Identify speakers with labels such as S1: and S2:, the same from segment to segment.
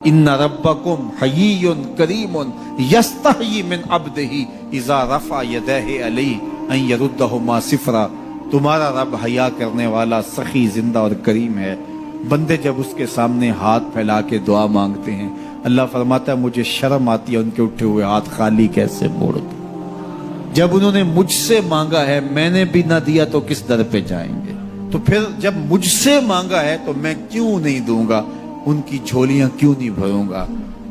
S1: इन्ना रब्बकुम हय्युन करीमुन यस्तही मिन अब्दिही इज़ा रफ़ा यदैहि अलैहि अन यरुद्दहुमा सिफ़रा। तुम्हारा रब हया करने वाला, सखी, जिंदा और करीम है। बंदे जब उसके सामने हाथ फैला के दुआ मांगते हैं, अल्लाह फरमाता है मुझे शर्म आती है उनके उठे हुए हाथ खाली कैसे मोड़ दूं। जब उन्होंने मुझसे मांगा है, मैंने भी ना दिया तो किस दर पे जाएंगे। तो फिर जब मुझसे मांगा है तो मैं क्यों नहीं दूंगा, उनकी झोलियां क्यों नहीं भरूंगा।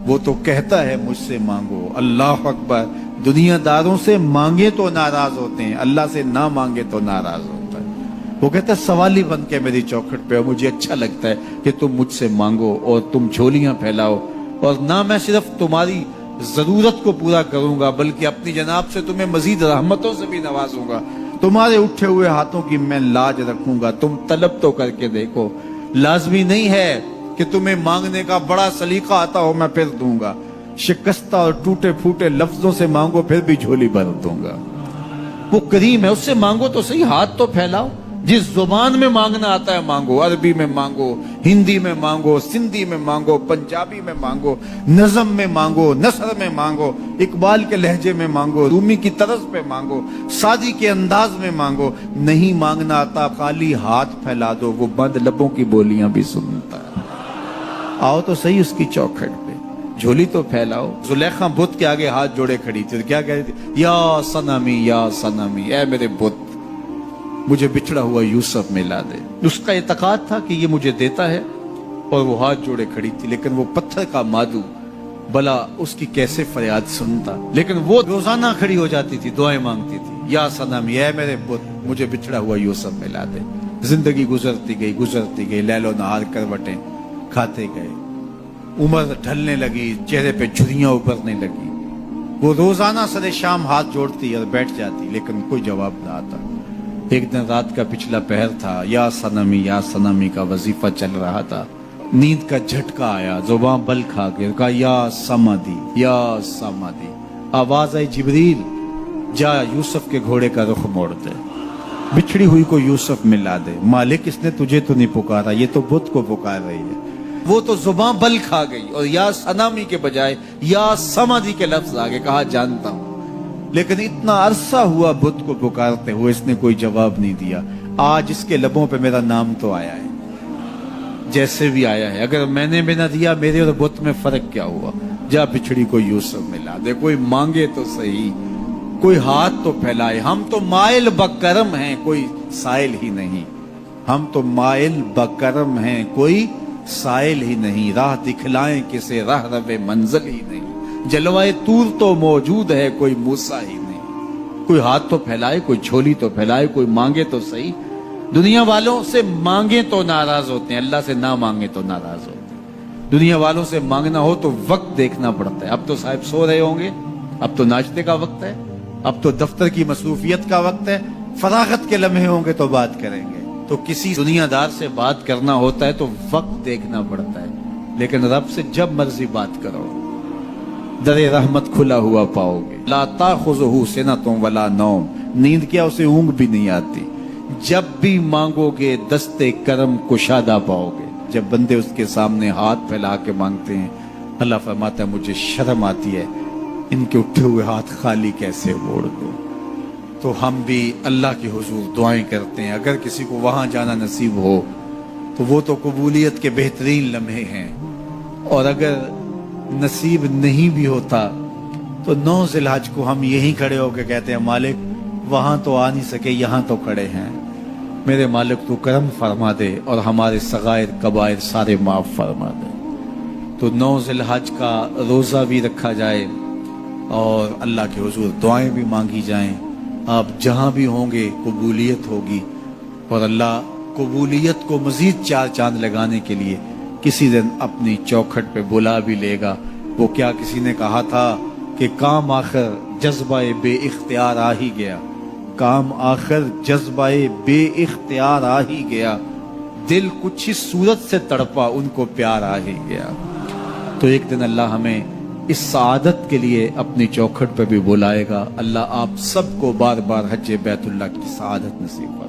S1: वो तो कहता है मुझसे मांगो। अल्लाह अकबर। दुनियादारों से मांगे तो नाराज होते हैं, अल्लाह से ना मांगे तो नाराज होता है। वो कहता है सवाली बन के मेरी चौखट पे, मुझे अच्छा लगता है कि तुम मुझसे मांगो और तुम झोलियां फैलाओ, और ना मैं सिर्फ तुम्हारी जरूरत को पूरा करूंगा बल्कि अपनी जनाब से तुम्हें मजीद रहमतों से भी नवाजूंगा। तुम्हारे उठे हुए हाथों की मैं लाज रखूंगा। तुम तलब तो करके देखो। लाजमी नहीं है कि तुम्हें मांगने का बड़ा सलीका आता हो मैं फिर दूंगा। शिकस्ता और टूटे फूटे लफ्जों से मांगो फिर भी झोली भर दूंगा। वो करीम है, उससे मांगो तो सही, हाथ तो फैलाओ। जिस जुबान में मांगना आता है मांगो। अरबी में मांगो, हिंदी में मांगो, सिंधी में मांगो, पंजाबी में मांगो, नज़म में मांगो, नसर में मांगो, इकबाल के लहजे में मांगो, रूमी की तरज पे मांगो, सादी के अंदाज में मांगो। नहीं मांगना आता, खाली हाथ फैला दो, वो बंद लबों की बोलियां भी सुनता है। आओ तो सही उसकी चौखट पे, झोली तो फैलाओ। जुलेखा बुत के आगे हाथ जोड़े खड़ी थी, क्या कह रही थी? या सनमी, या सनमी, ऐ मेरे बुत, मुझे बिछड़ा हुआ यूसुफ मिला दे। उसका इतकाद था कि ये मुझे देता है, और वो हाथ जोड़े खड़ी थी। लेकिन वो पत्थर का मादू, भला उसकी कैसे फरियाद सुनता। लेकिन वो रोजाना खड़ी हो जाती थी, दुआएं मांगती थी, या सनमी, ऐ मेरे बुत, मुझे बिछड़ा हुआ यूसुफ मिला दे। जिंदगी गुजरती गई, लैलो नहार करवटें खाते गए। उम्र ढलने लगी, चेहरे पे झुर्रियां उभरने लगी। वो रोजाना सरे शाम हाथ जोड़ती और बैठ जाती, लेकिन कोई जवाब ना आता। एक दिन रात का पिछला पहर था, या सनमी का वजीफा चल रहा था। नींद का झटका आया, जुबान बल खा के कहा या समाधि, या समाधि। आवाज आई, जिब्रील जा यूसुफ के घोड़े का रुख मोड़ दे, बिछड़ी हुई को यूसुफ मिला दे। मालिक इसने तुझे तो नहीं पुकारा, ये तो बुत को पुकार रही है। वो तो जुबान बल खा गई और या सनामी के बजाय या समाधि के लफ्ज आगे कहा जानता हूं। लेकिन इतना अरसा हुआ बुत को पुकारते हुए, इसने कोई जवाब नहीं दिया। आज इसके लबों पे मेरा नाम तो आया है, जैसे भी आया है। अगर मैंने भी ना दिया, मेरे और बुत में फर्क क्या हुआ। जा बिछड़ी को यूसुफ मिला दे। कोई मांगे तो सही, कोई हाथ तो फैलाए। हम तो माइल बकरम हैं, कोई साइल ही नहीं। हम तो माइल बकरम हैं, कोई साइल ही नहीं। राह दिखलाएं किसे, राह रवे मंजिल ही नहीं। जलवाए तूर तो मौजूद है, कोई मूसा ही नहीं। कोई हाथ तो फैलाए, कोई झोली तो फैलाए, कोई मांगे तो सही। दुनिया वालों से मांगे तो नाराज होते हैं, अल्लाह से ना मांगे तो नाराज होते हैं। दुनिया वालों से मांगना हो तो वक्त देखना पड़ता है। अब तो साहब सो रहे होंगे, अब तो नाश्ते का वक्त है, अब तो दफ्तर की मसरूफियत का वक्त है। फरागत के लम्हे होंगे तो बात करेंगे। तो किसी दुनियादार से बात करना होता है तो वक्त देखना पड़ता है। लेकिन रब से जब मर्जी बात करो, दरे रहमत खुला हुआ पाओगे। ला ताखुज़ुहु सिनतुन वला नौम, नींद क्या, उसे ऊँघ भी नहीं आती। जब भी मांगोगे दस्ते करम कुशादा पाओगे। जब बंदे उसके सामने हाथ फैला के मांगते हैं, अल्लाह फरमाता है मुझे शर्म आती है इनके उठे हुए हाथ खाली कैसे मोड़ दूं। तो हम भी अल्लाह के हुजूर दुआएं करते हैं। अगर किसी को वहां जाना नसीब हो तो वो तो कबूलियत के बेहतरीन लम्हे हैं। और अगर नसीब नहीं भी होता तो 9 ज़िलहज को हम यहीं खड़े होकर कहते हैं मालिक वहां तो आ नहीं सके, यहाँ तो खड़े हैं। मेरे मालिक तू करम फरमा दे और हमारे सगायर कबायर सारे माफ फरमा दे। तो 9 ज़िलहज का रोज़ा भी रखा जाए और अल्लाह के हुजूर दुआएं भी मांगी जाएं। आप जहां भी होंगे कबूलियत होगी, और अल्लाह कबूलियत को मजीद 4 चांद लगाने के लिए किसी दिन अपनी चौखट पे बुला भी लेगा। वो क्या किसी ने कहा था कि काम आखिर जज्बाए बे इख्तियार आ ही गया। काम आखिर जज्बाए बे इख्तियार आ ही गया। दिल कुछ इस सूरत से तड़पा, उनको प्यार आ ही गया। तो एक दिन अल्लाह हमें इस सआदत के लिए अपनी चौखट पर भी बुलाएगा। अल्लाह आप सबको बार बार हज बैतुल्लाह की सआदत नसीब करे।